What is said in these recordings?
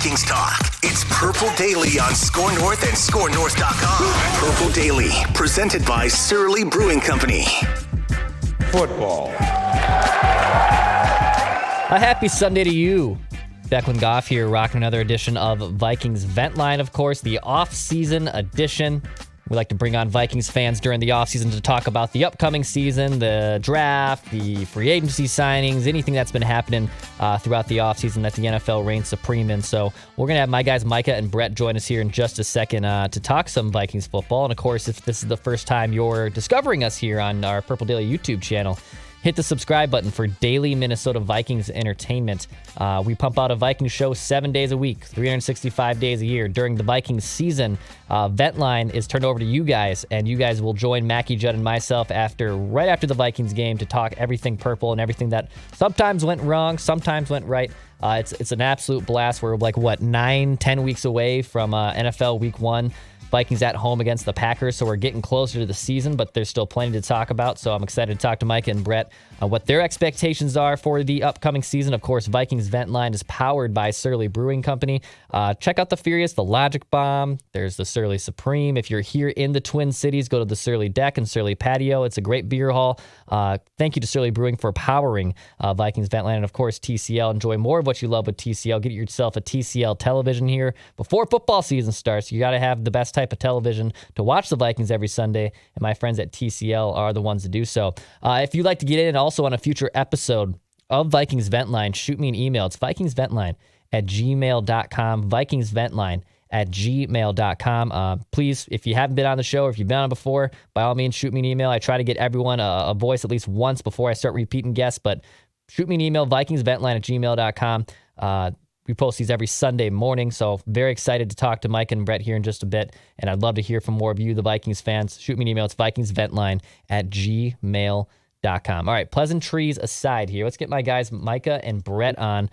Vikings talk. It's Purple Daily on SKOR North and SKORNorth.com. Purple Daily, presented by Surly Brewing Company. Football. A happy Sunday to you. Declan Goff here, rocking another edition of Vikings Vent Line, of course, the off-season edition. We like to bring on Vikings fans during the off-season to talk about the upcoming season, the draft, the free agency signings, anything that's been happening throughout the off-season that the NFL reigns supreme in. So we're going to have my guys Micah and Brett join us here in just a second to talk some Vikings football. And, of course, if this is the first time you're discovering us here on our Purple Daily YouTube channel, hit the subscribe button for daily Minnesota Vikings entertainment. We pump out a Vikings show 7 days a week, 365 days a year. During the Vikings season, Vent Line is turned over to you guys, and you guys will join Mackie, Judd, and myself right after the Vikings game to talk everything purple and everything that sometimes went wrong, sometimes went right. It's an absolute blast. We're 9-10 weeks away from NFL Week 1. Vikings at home against the Packers, so we're getting closer to the season, but there's still plenty to talk about, so I'm excited to talk to Micah and Brett what their expectations are for the upcoming season. Of course, Vikings Vent Line is powered by Surly Brewing Company. Check out the Furious, the Logic Bomb. There's the Surly Supreme. If you're here in the Twin Cities, go to the Surly Deck and Surly Patio. It's a great beer hall. Thank you to Surly Brewing for powering Vikings Vent Line, and of course, TCL. Enjoy more of what you love with TCL. Get yourself a TCL television here before football season starts. You got to have the best type of television to watch the Vikings every Sunday, and my friends at TCL are the ones to do so. If you'd like to get in also on a future episode of Vikings Vent Line, shoot me an email. It's vikingsventline@gmail.com, vikingsventline@gmail.com. Please, if you haven't been on the show or if you've been on before, by all means, shoot me an email. I try to get everyone a voice at least once before I start repeating guests, but shoot me an email, vikingsventline@gmail.com. We post these every Sunday morning, so very excited to talk to Mike and Brett here in just a bit, and I'd love to hear from more of you, the Vikings fans. Shoot me an email. It's vikingsventline@gmail.com. All right, pleasantries aside here, let's get my guys Micah and Brett on.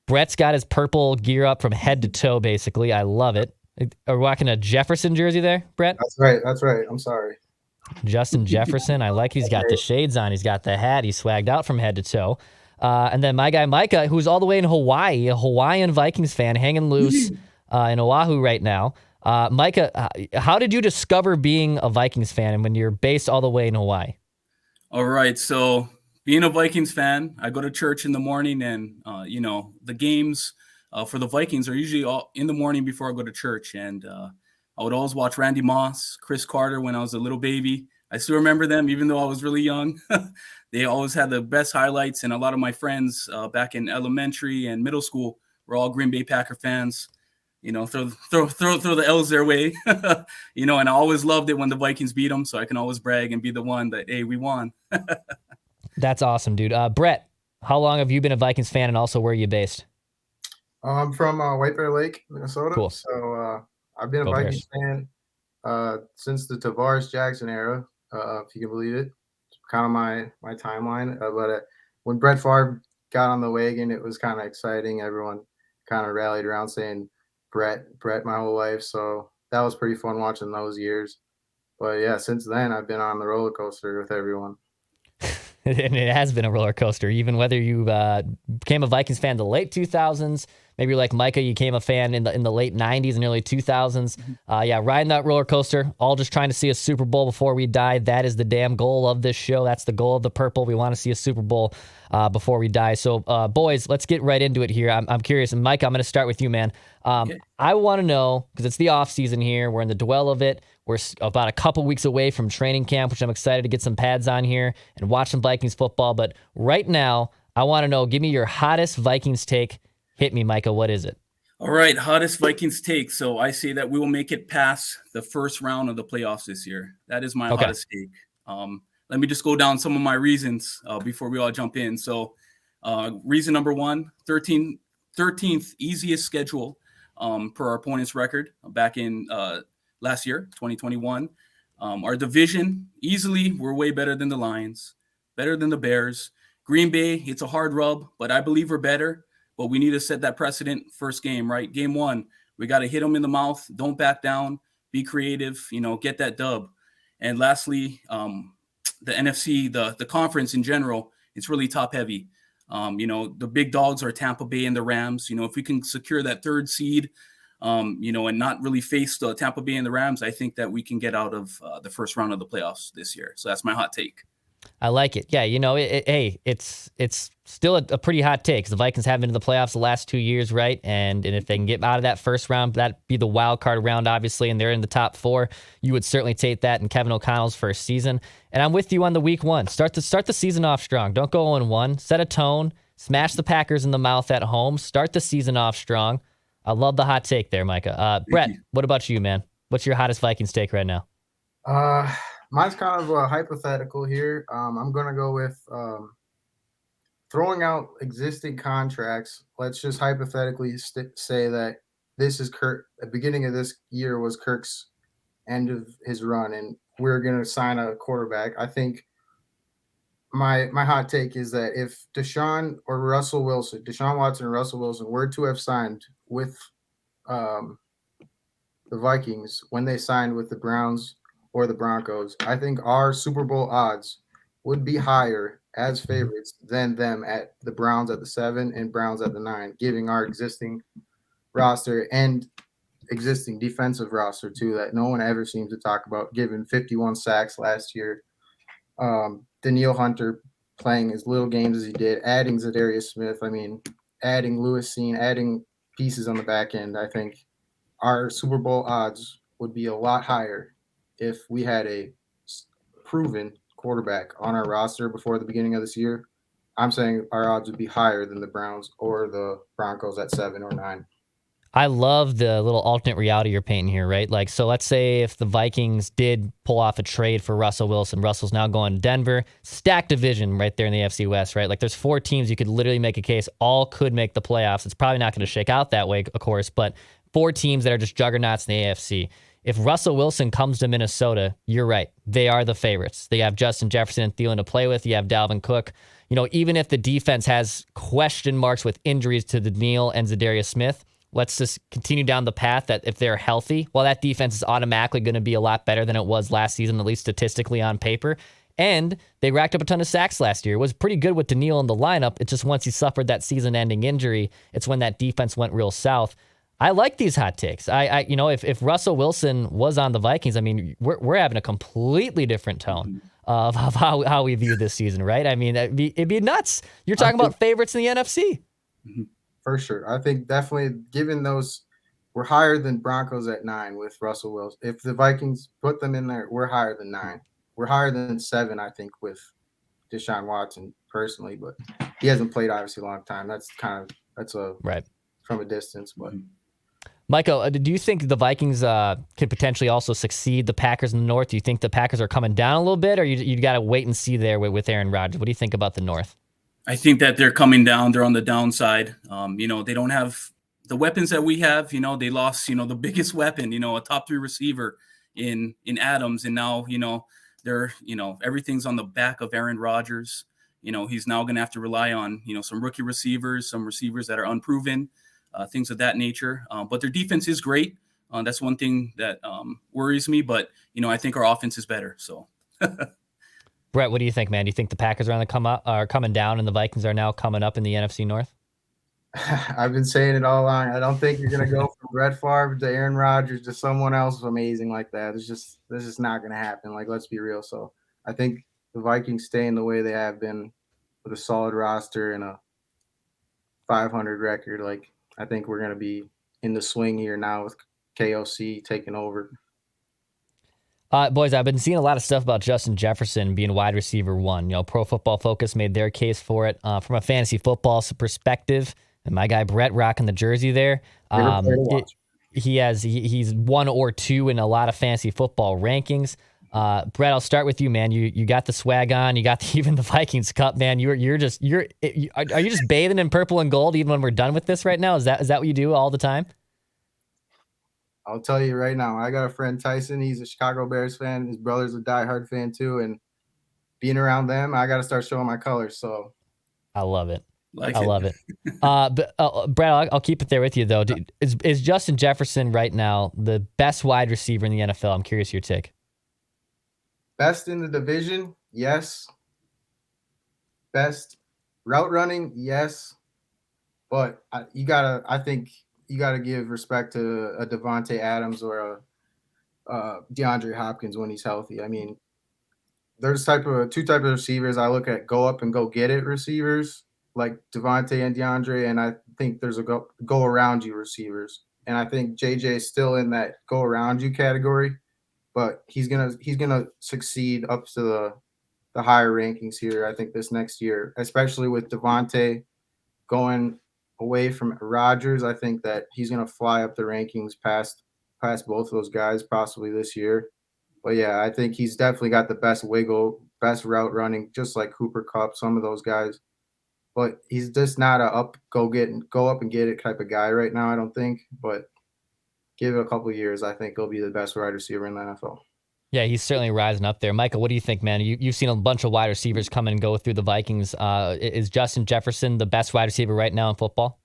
Brett's got his purple gear up from head to toe, basically. I love it. Are we rocking a Jefferson jersey there, Brett? That's right. I'm sorry. Justin Jefferson. I like he's got the shades on. He's got the hat. He's swagged out from head to toe. And then my guy Micah, who's all the way in Hawaii, a Hawaiian Vikings fan, hanging loose in Oahu right now. Micah, how did you discover being a Vikings fan and when you're based all the way in Hawaii? All right, so being a Vikings fan, I go to church in the morning, and the games for the Vikings are usually all in the morning before I go to church. And I would always watch Randy Moss, Chris Carter when I was a little baby. I still remember them, even though I was really young. They always had the best highlights, and a lot of my friends back in elementary and middle school were all Green Bay Packer fans. Throw the L's their way. And I always loved it when the Vikings beat them, so I can always brag and be the one that, hey, we won. That's awesome, dude. Brett, how long have you been a Vikings fan, and also where are you based? I'm from White Bear Lake, Minnesota. Cool. So I've been a Vikings fan since the Tavares Jackson era, if you can believe it. It's kind of my timeline. But when Brett Favre got on the wagon, it was kind of exciting. Everyone kind of rallied around saying Brett my whole life. So that was pretty fun watching those years. But yeah, since then I've been on the roller coaster with everyone. And it has been a roller coaster, even whether you became a Vikings fan in the late 2000s, maybe you're like Micah, you became a fan in the late 90s and early 2000s. Riding that roller coaster, all just trying to see a Super Bowl before we die. That is the damn goal of this show. That's the goal of the Purple. We want to see a Super Bowl before we die. So, boys, let's get right into it here. I'm curious. And, Mike, I'm going to start with you, man. Okay. I want to know, because it's the off season here. We're in the dwell of it. We're about a couple weeks away from training camp, which I'm excited to get some pads on here and watch some Vikings football. But right now, I want to know, give me your hottest Vikings take. Hit me, Micah. What is it? All right, hottest Vikings take. So I say that we will make it past the first round of the playoffs this year. That is my hottest take. Let me just go down some of my reasons before we all jump in. So reason number one, 13th easiest schedule per our opponent's record back in last year, 2021. Our division, easily, we're way better than the Lions, better than the Bears. Green Bay, it's a hard rub, but I believe we're better. But we need to set that precedent first game, right? Game one, we got to hit them in the mouth. Don't back down. Be creative, get that dub. And lastly, the NFC, the conference in general, it's really top heavy. The big dogs are Tampa Bay and the Rams. If we can secure that third seed, and not really face the Tampa Bay and the Rams, I think that we can get out of the first round of the playoffs this year. So that's my hot take. I like it. Yeah, it's still a pretty hot take because the Vikings have been to the playoffs the last 2 years, right? And if they can get out of that first round, that'd be the wild card round, obviously, and they're in the top 4. You would certainly take that in Kevin O'Connell's first season. And I'm with you on the week 1. Start the season off strong. Don't go 0-1. Set a tone. Smash the Packers in the mouth at home. Start the season off strong. I love the hot take there, Micah. Brett, what about you, man? What's your hottest Vikings take right now? Mine's kind of a hypothetical here. I'm going to go with throwing out existing contracts. Let's just hypothetically say that this is the beginning of this year was Kirk's end of his run, and we're going to sign a quarterback. I think my hot take is that if Deshaun Watson and Russell Wilson were to have signed with the Vikings when they signed with the Browns or the Broncos, I think our Super Bowl odds would be higher as favorites than them at the Browns at the 7 and Browns at the 9, giving our existing roster and existing defensive roster too that no one ever seems to talk about, given 51 sacks last year. Danielle Hunter playing as little games as he did, adding Zadarius Smith, adding Lewis Seen, adding pieces on the back end. I think our Super Bowl odds would be a lot higher if we had a proven quarterback on our roster before the beginning of this year. I'm saying our odds would be higher than the Browns or the Broncos at 7 or 9. I love the little alternate reality you're painting here, right? Like, so let's say if the Vikings did pull off a trade for Russell Wilson, Russell's now going to Denver, stacked division right there in the AFC West, right? Like, there's 4 teams you could literally make a case all could make the playoffs. It's probably not going to shake out that way, of course, but 4 teams that are just juggernauts in the AFC. If Russell Wilson comes to Minnesota, you're right. They are the favorites. They have Justin Jefferson and Thielen to play with. You have Dalvin Cook. Even if the defense has question marks with injuries to Danielle and Zadarius Smith, let's just continue down the path that if they're healthy, well, that defense is automatically going to be a lot better than it was last season, at least statistically on paper. And they racked up a ton of sacks last year. It was pretty good with Danielle in the lineup. It's just once he suffered that season-ending injury, it's when that defense went real south. I like these hot takes. If Russell Wilson was on the Vikings, we're having a completely different tone of how we view this season, right? It'd be nuts. You're talking about favorites in the NFC. For sure. I think definitely given those, we're higher than Broncos at 9 with Russell Wilson. If the Vikings put them in there, we're higher than 9. We're higher than 7, I think, with Deshaun Watson personally, but he hasn't played obviously a long time. That's right from a distance, but. Michael, do you think the Vikings could potentially also succeed the Packers in the North? Do you think the Packers are coming down a little bit, or you got to wait and see there with Aaron Rodgers? What do you think about the North? I think that they're coming down. They're on the downside. They don't have the weapons that we have. They lost, the biggest weapon, a top 3 receiver in Adams. And now, they're, everything's on the back of Aaron Rodgers. He's now going to have to rely on, some rookie receivers, some receivers that are unproven. Things of that nature. But their defense is great. That's one thing that worries me. But, I think our offense is better. So, Brett, what do you think, man? Do you think the Packers are coming down and the Vikings are now coming up in the NFC North? I've been saying it all along. I don't think you're going to go from Brett Favre to Aaron Rodgers to someone else amazing like that. This is not going to happen. Like, let's be real. So I think the Vikings staying the way they have been with a solid roster and a 500 record. Like, I think we're going to be in the swing here now with KOC taking over. Boys, I've been seeing a lot of stuff about Justin Jefferson being wide receiver 1. Pro Football Focus made their case for it from a fantasy football perspective. And my guy Brett rocking the jersey there. He's 1 or 2 in a lot of fantasy football rankings. Brett, I'll start with you, man. You got the swag on. You got even the Vikings cup, man. Are you just bathing in purple and gold even when we're done with this right now? Is that what you do all the time? I'll tell you right now, I got a friend, Tyson. He's a Chicago Bears fan. His brother's a diehard fan too. And being around them, I got to start showing my colors. So I love it. I love it. But Brad, I'll keep it there with you though. Is Justin Jefferson right now the best wide receiver in the NFL? I'm curious your take. Best in the division, yes. Best route running, yes, but I think you gotta give respect to a Devontae Adams or a DeAndre Hopkins when he's healthy. I mean, there's two types of receivers I look at: go up and go get it receivers like Devontae and DeAndre, and I think there's a go around you receivers, and I think JJ is still in that go around you category, but he's gonna succeed up to the higher rankings here. I think this next year, especially with Devontae going away from Rodgers, I think that he's gonna fly up the rankings past both of those guys possibly this year. But yeah, I think he's definitely got the best wiggle, best route running, just like Cooper Kupp, some of those guys. But he's just not a go up and get it type of guy right now, I don't think. But give it a couple of years, I think he'll be the best wide receiver in the NFL. Yeah, he's certainly rising up there. Michael, what do you think, man? You've seen a bunch of wide receivers come and go through the Vikings. Is Justin Jefferson the best wide receiver right now in football?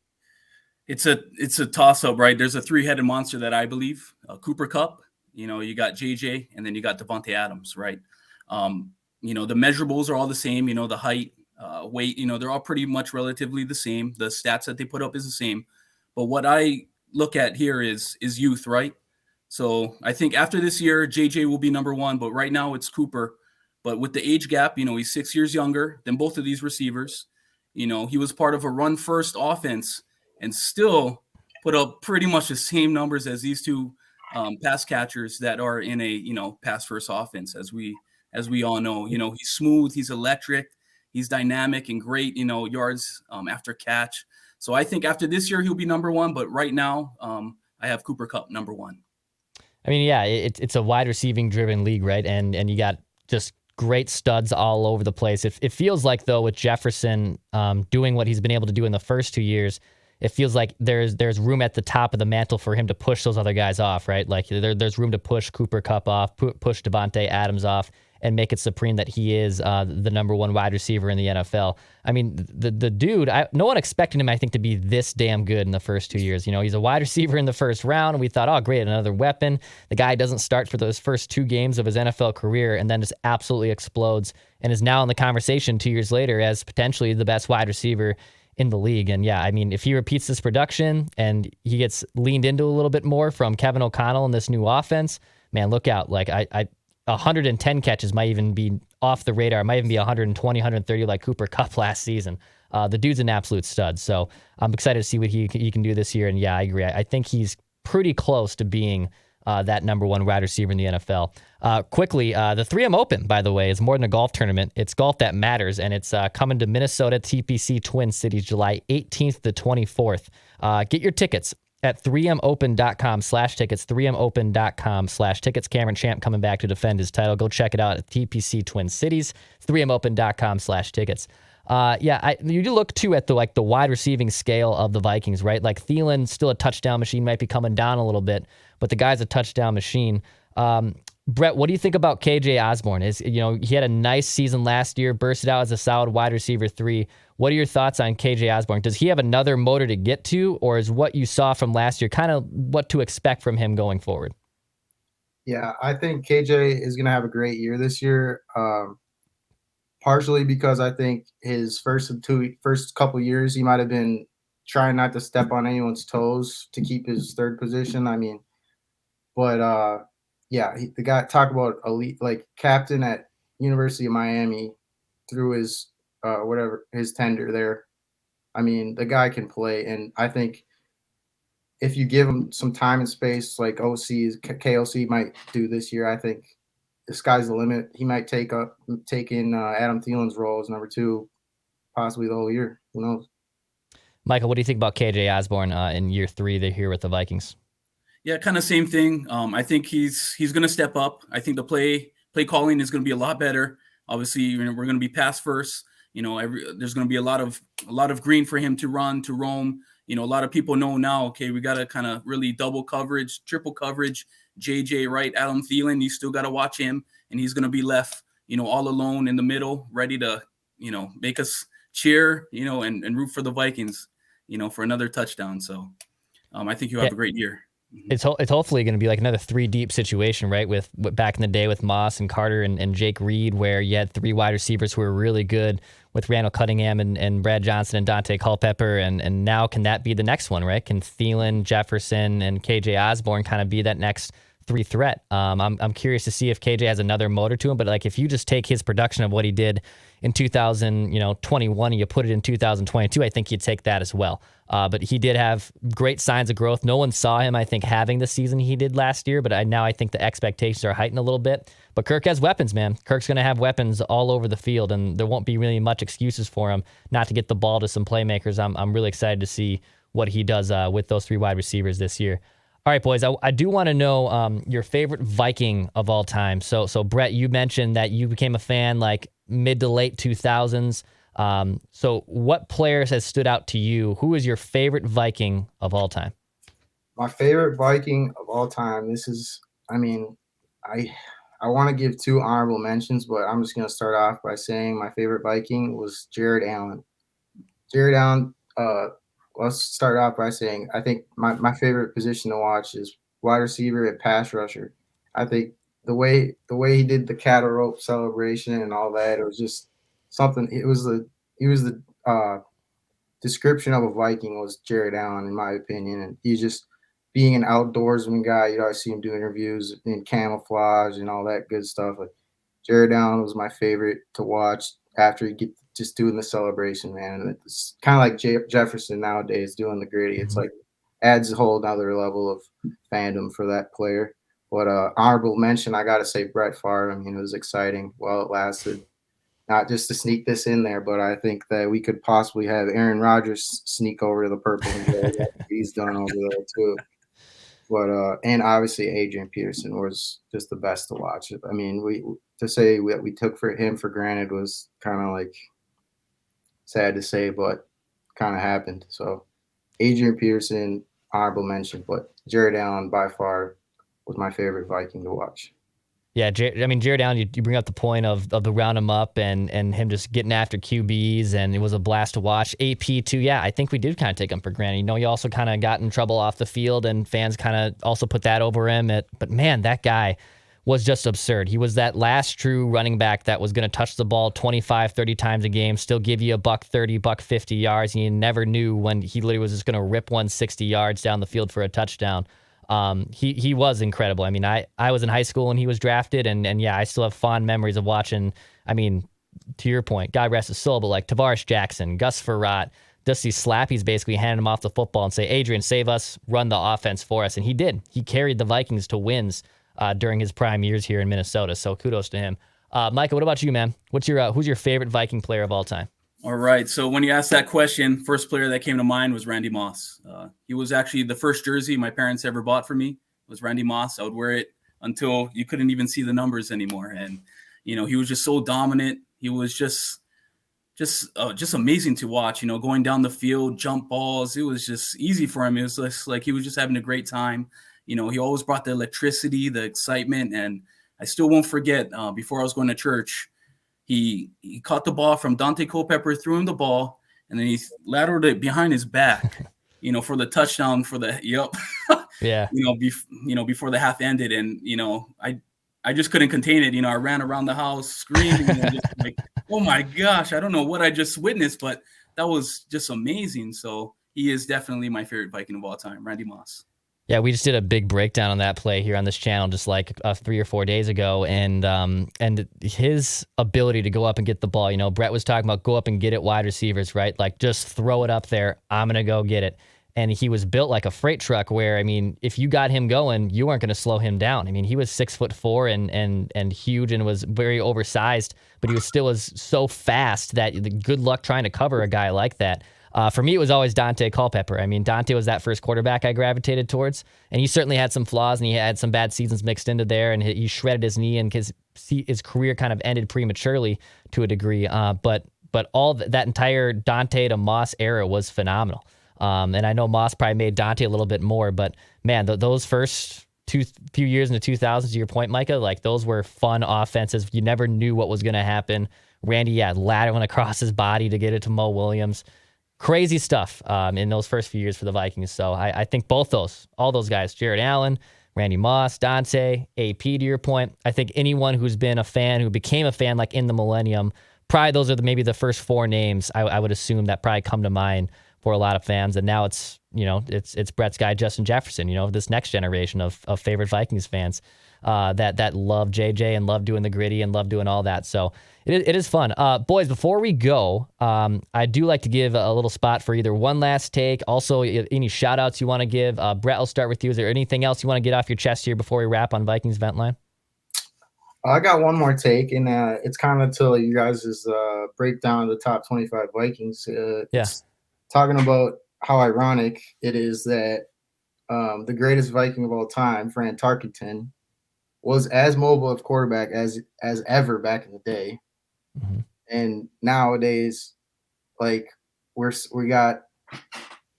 It's a toss-up, right? There's a three-headed monster that I believe. Cooper Kupp, you got JJ, and then you got Devontae Adams, right? The measurables are all the same. The height, weight, they're all pretty much relatively the same. The stats that they put up is the same. But what I look at here is youth, right? So I think after this year, JJ will be number one, but right now it's Cooper. But with the age gap, he's 6 years younger than both of these receivers. He was part of a run-first offense and still put up pretty much the same numbers as these two pass catchers that are in a pass-first offense, as we all know. He's smooth, he's electric, he's dynamic and great, yards after catch. So I think after this year he'll be number one, but right now I have Cooper Kupp number one. I mean, yeah, it's a wide receiving driven league, right? And you got just great studs all over the place. It feels like, though, with Jefferson doing what he's been able to do in the first 2 years, it feels like there's room at the top of the mantle for him to push those other guys off, right? Like there's room to push Cooper Kupp off, push Devontae Adams off, and make it supreme that he is the number one wide receiver in the NFL. I mean, the dude, no one expected him, I think, to be this damn good in the first 2 years. He's a wide receiver in the first round, and we thought, oh, great, another weapon. The guy doesn't start for those first 2 games of his NFL career and then just absolutely explodes and is now in the conversation 2 years later as potentially the best wide receiver in the league. And yeah, I mean, if he repeats this production and he gets leaned into a little bit more from Kevin O'Connell in this new offense, man, look out. Like 110 catches might even be off the radar. It might even be 120, 130 like Cooper Kupp last season. The dude's an absolute stud. So I'm excited to see what he can do this year. And yeah, I agree. I think he's pretty close to being that number one wide receiver in the NFL. Quickly, the 3M Open, by the way, is more than a golf tournament. It's golf that matters, and it's coming to Minnesota TPC Twin Cities July 18th to 24th. Get your tickets at 3mopen.com/tickets, 3mopen.com/tickets. Cameron Champ coming back to defend his title. Go check it out at TPC Twin Cities, 3mopen.com/tickets. You do look too at the wide receiving scale of the Vikings, right? Like Thielen, still a touchdown machine, might be coming down a little bit, but the guy's a touchdown machine. Brett, what do you think about KJ Osborne? He had a nice season last year, bursted out as a solid wide receiver 3. What are your thoughts on KJ Osborne? Does he have another motor to get to, or is what you saw from last year kind of what to expect from him going forward? Yeah, I think KJ is going to have a great year this year. Partially because I think his first couple years, he might have been trying not to step on anyone's toes to keep his third position. I mean, but the guy, talk about elite, like captain at University of Miami through his his tenure there. I mean, the guy can play, and I think if you give him some time and space, like KOC might do this year, I think the sky's the limit. He might take in Adam Thielen's role as number 2, possibly the whole year. Who knows? Michael, what do you think about KJ Osborne in year 3? They're here with the Vikings. Yeah, kind of same thing. I think he's going to step up. I think the play calling is going to be a lot better. Obviously, we're going to be pass first. There's going to be a lot of green for him to run, to roam. A lot of people know now, okay, we got to kind of really double coverage, triple coverage. JJ, right? Adam Thielen, you still got to watch him, and he's going to be left, all alone in the middle, ready to, make us cheer, and root for the Vikings, for another touchdown. So I think you'll have a great year. It's hopefully going to be like another 3-deep situation, right? With back in the day with Moss and Carter and Jake Reed, where you had 3 wide receivers who were really good with Randall Cunningham and Brad Johnson and Dante Culpepper, and now can that be the next one, right? Can Thielen, Jefferson, and KJ Osborne kind of be that next 3 threat? I'm curious to see if KJ has another motor to him, but like if you just take his production of what he did in 2021 and you put it in 2022, I think you'd take that as well. But he did have great signs of growth. No one saw him, I think, having the season he did last year, but now I think the expectations are heightened a little bit. But Kirk has weapons, man. Kirk's going to have weapons all over the field, and there won't be really much excuses for him not to get the ball to some playmakers. I'm really excited to see what he does with those 3 wide receivers this year. All right, boys, I do want to know your favorite Viking of all time. So Brett, you mentioned that you became a fan like mid to late 2000s. So what players has stood out to you? Who is your favorite Viking of all time? My favorite Viking of all time, I want to give 2 honorable mentions, but I'm just going to start off by saying my favorite Viking was Jared Allen. Jared Allen, let's start off by saying I think my favorite position to watch is wide receiver and pass rusher. I think the way he did the cattle rope celebration and all that, it was just something. He was the description of a Viking was Jared Allen, in my opinion, and he's just being an outdoorsman guy. You always see him do interviews in camouflage and all that good stuff. Like Jared Allen was my favorite to watch after he get just doing the celebration, man. And it's kind of like Jefferson nowadays doing the gritty. It's like adds a whole other level of fandom for that player. But honorable mention, I got to say Brett Favre. I mean, it was exciting while it lasted. Not just to sneak this in there, but I think that we could possibly have Aaron Rodgers sneak over to the purple and gold. He's done over there too. But and obviously Adrian Peterson was just the best to watch. I mean, we took him for granted was kind of like sad to say, but kind of happened. So Adrian Peterson, honorable mention, but Jared Allen by far was my favorite Viking to watch. Yeah, Jared Allen, you bring up the point of the round him up and him just getting after QBs, and it was a blast to watch. AP too, yeah, I think we did kind of take him for granted. You know, he also kind of got in trouble off the field, and fans kind of also put that over him. But man, that guy was just absurd. He was that last true running back that was going to touch the ball 25, 30 times a game, still give you $130, $150 yards, and you never knew when he literally was just going to rip 160 yards down the field for a touchdown. He was incredible. I mean, I was in high school when he was drafted, and yeah, I still have fond memories of watching. I mean, to your point, God rest his soul, but like Tavares Jackson, Gus Frerotte, just these slappies basically handing him off the football and say, Adrian, save us, run the offense for us. And he did. He carried the Vikings to wins during his prime years here in Minnesota. So kudos to him. Micah, what about you, man? Who's your favorite Viking player of all time? All right. So when you asked that question, first player that came to mind was Randy Moss. He was actually the first jersey my parents ever bought for me was Randy Moss. I would wear it until you couldn't even see the numbers anymore. And, you know, he was just so dominant. He was just amazing to watch, you know, going down the field, jump balls. It was just easy for him. It was just like he was just having a great time. You know, he always brought the electricity, the excitement. And I still won't forget before I was going to church, He caught the ball from Dante Culpepper, threw him the ball, and then he lateraled it behind his back, you know, for the touchdown Yeah. Before the half ended. And, you know, I just couldn't contain it. You know, I ran around the house screaming, just like, oh my gosh, I don't know what I just witnessed, but that was just amazing. So he is definitely my favorite Viking of all time, Randy Moss. Yeah, we just did a big breakdown on that play here on this channel just like 3 or 4 days ago, and his ability to go up and get the ball. You know, Brett was talking about go up and get it wide receivers, right? Like just throw it up there. I'm going to go get it. And he was built like a freight truck where, I mean, if you got him going, you weren't going to slow him down. I mean, he was 6'4" and huge and was very oversized, but he was still so fast that good luck trying to cover a guy like that. For me, it was always Dante Culpepper. I mean, Dante was that first quarterback I gravitated towards, and he certainly had some flaws, and he had some bad seasons mixed into there, and he shredded his knee, and his career kind of ended prematurely to a degree. But all that entire Dante to Moss era was phenomenal. And I know Moss probably made Dante a little bit more, but man, those first few years in the 2000s, to your point, Micah, like those were fun offenses. You never knew what was going to happen. Randy, lateraling across his body to get it to Mo Williams. Crazy stuff in those first few years for the Vikings. So I think all those guys, Jared Allen, Randy Moss, Dante, AP, to your point, I think anyone who's been a fan, who became a fan like in the millennium probably those are maybe the first 4 names I would assume that probably come to mind for a lot of fans. And now it's, it's Brett's guy, Justin Jefferson, this next generation of favorite Vikings fans that love JJ and love doing the gritty and love doing all that. So it is fun. Boys, before we go, I do like to give a little spot for either one last take. Also, any shout outs you want to give. Brett, I'll start with you. Is there anything else you want to get off your chest here before we wrap on Vikings Vent Line? I got one more take, and it's kind of to you guys' breakdown of the top 25 Vikings. It's talking about how ironic it is that the greatest Viking of all time, Fran Tarkenton, was as mobile of quarterback as ever back in the day. Mm-hmm. And nowadays, like we got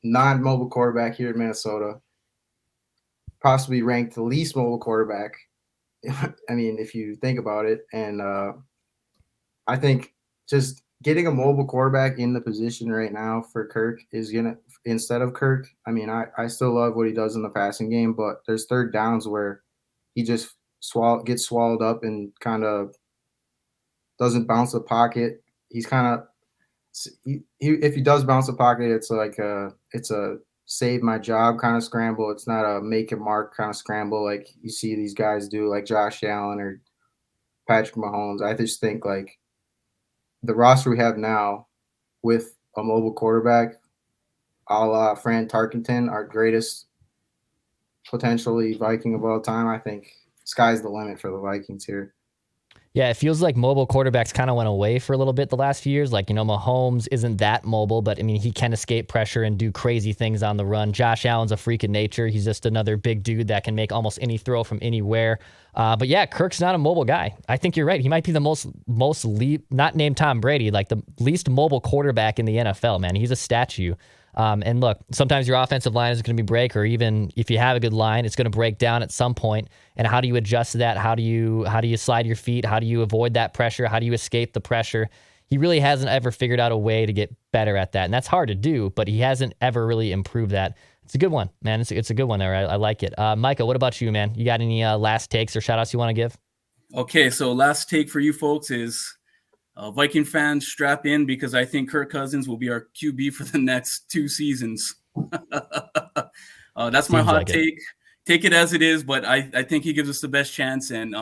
non-mobile quarterback here in Minnesota, possibly ranked the least mobile quarterback. I mean, if you think about it, and I think just getting a mobile quarterback in the position right now for Kirk is instead of Kirk. I mean, I still love what he does in the passing game, but there's third downs where he just gets swallowed up and kind of doesn't bounce the pocket. He's kind of if he does bounce the pocket, it's like it's a save my job kind of scramble. It's not a make and mark kind of scramble like you see these guys do, like Josh Allen or Patrick Mahomes. I just think like the roster we have now with a mobile quarterback, a la Fran Tarkenton, our greatest potentially Viking of all time, I think sky's the limit for the Vikings here. Yeah, it feels like mobile quarterbacks kind of went away for a little bit the last few years. Like, Mahomes isn't that mobile, but I mean, he can escape pressure and do crazy things on the run. Josh Allen's a freak of nature. He's just another big dude that can make almost any throw from anywhere. But yeah, Kirk's not a mobile guy. I think you're right. He might be the most not named Tom Brady, like the least mobile quarterback in the NFL, man. He's a statue. And look, sometimes your offensive line is going to be break, or even if you have a good line, it's going to break down at some point. And how do you adjust to that? How do you slide your feet? How do you avoid that pressure? How do you escape the pressure? He really hasn't ever figured out a way to get better at that. And that's hard to do, but he hasn't ever really improved that. It's a good one, man. It's a good one there. I like it. Micah, what about you, man? You got any last takes or shout outs you want to give? Okay. So last take for you folks is, Viking fans, strap in, because I think Kirk Cousins will be our QB for the next 2 seasons. That's my hot take. Take it as it is, but I think he gives us the best chance. And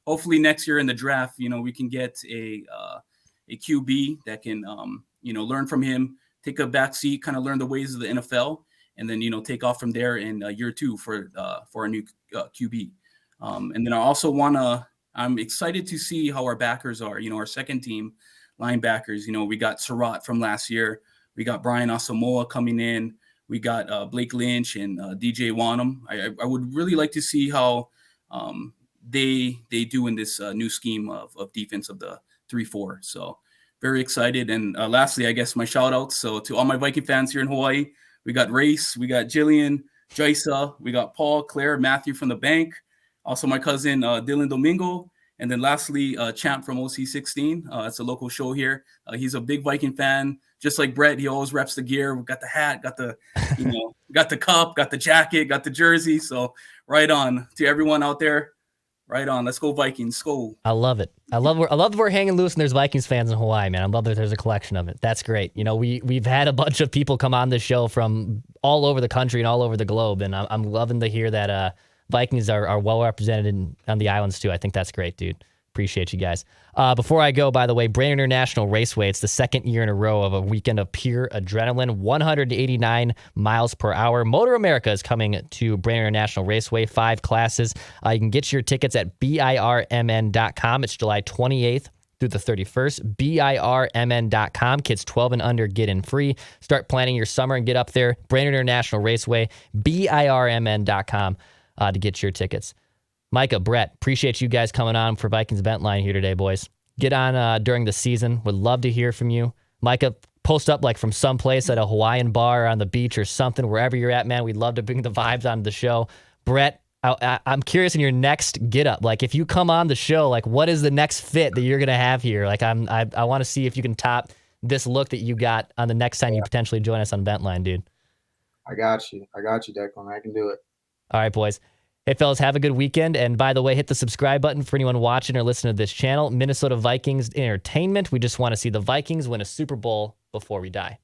hopefully next year in the draft, we can get a QB that can, learn from him, take a back seat, kind of learn the ways of the NFL, and then, take off from there in year 2 for a new QB. And then I also I'm excited to see how our backers are, our second team linebackers. We got Surratt from last year. We got Brian Asamoah coming in. We got Blake Lynch and DJ Wanham. I would really like to see how they do in this new scheme of defense of the 3-4. So very excited. And lastly, I guess my shout outs. So to all my Viking fans here in Hawaii, we got Race, we got Jillian, Jaisa, we got Paul, Claire, Matthew from the bank. Also, my cousin, Dylan Domingo. And then lastly, Champ from OC16. It's a local show here. He's a big Viking fan. Just like Brett, he always reps the gear. We got the hat, got the, got the cup, got the jacket, got the jersey. So right on to everyone out there. Right on. Let's go Vikings. Go. I love it. I love that we're hanging loose and there's Vikings fans in Hawaii, man. I love that there's a collection of it. That's great. We've had a bunch of people come on this show from all over the country and all over the globe. And I'm loving to hear that, Vikings are well represented on the islands too. I think that's great, dude. Appreciate you guys. Before I go, by the way, Brainerd International Raceway, it's the second year in a row of a weekend of pure adrenaline, 189 miles per hour. Motor America is coming to Brainerd International Raceway, 5 classes. You can get your tickets at birmn.com. It's July 28th through the 31st, birmn.com. Kids 12 and under get in free. Start planning your summer and get up there. Brainerd International Raceway, birmn.com. To get your tickets. Micah, Brett, appreciate you guys coming on for Vikings Vent Line here today, boys. Get on during the season. Would love to hear from you. Micah, post up like from someplace at a Hawaiian bar or on the beach or something, wherever you're at, man. We'd love to bring the vibes onto the show. Brett, I'm curious in your next get up. Like if you come on the show, like what is the next fit that you're going to have here? Like I want to see if you can top this look that you got on the next time you potentially join us on Vent Line, dude. I got you, Declan. I can do it. All right, boys. Hey, fellas, have a good weekend. And by the way, hit the subscribe button for anyone watching or listening to this channel. Minnesota Vikings Entertainment. We just want to see the Vikings win a Super Bowl before we die.